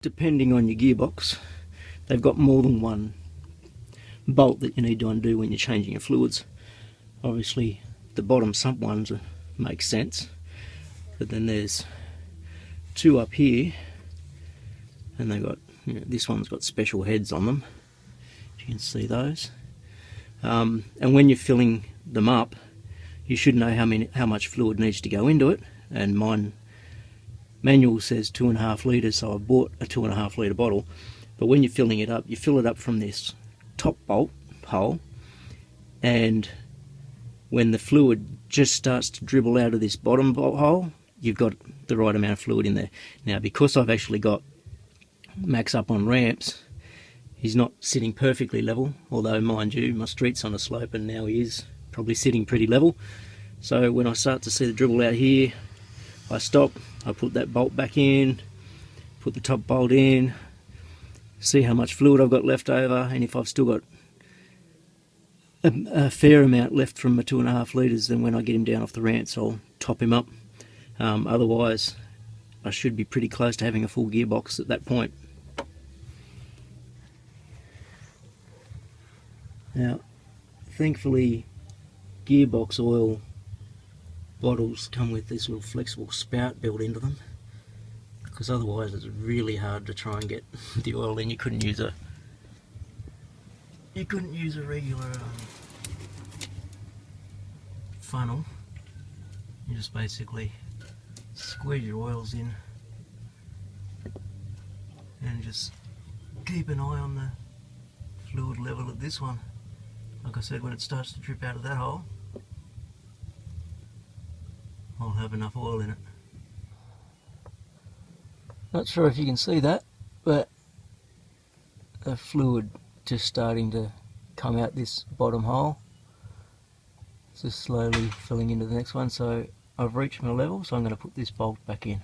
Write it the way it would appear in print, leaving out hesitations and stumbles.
Depending on your gearbox, they've got more than one bolt that you need to undo when you're changing your fluids. Obviously the bottom sump ones make sense, but then there's two up here, and they've got, this one's got special heads on them, you can see those. And when you're filling them up, you should know how much fluid needs to go into it, and mine manual says 2.5 litres, so I bought a 2.5 litre bottle. But when you're filling it up, you fill it up from this top bolt hole, and when the fluid just starts to dribble out of this bottom bolt hole, you've got the right amount of fluid in there. Now, because I've actually got Max up on ramps, he's not sitting perfectly level, although mind you, my street's on a slope and now he is probably sitting pretty level. So when I start to see the dribble out here, I stop, I put that bolt back in, put the top bolt in, see how much fluid I've got left over, and if I've still got a fair amount left from my 2.5 litres, then when I get him down off the ramps I'll top him up. Otherwise I should be pretty close to having a full gearbox at that point. Now, thankfully gearbox oil bottles come with this little flexible spout built into them, because otherwise it's really hard to try and get the oil in. You couldn't use a regular funnel. You just basically squeeze your oils in and just keep an eye on the fluid level of this one. Like I said, when it starts to drip out of that hole, I'll have enough oil in it. Not sure if you can see that, but the fluid just starting to come out this bottom hole. It's just slowly filling into the next one, so I've reached my level, so I'm going to put this bolt back in.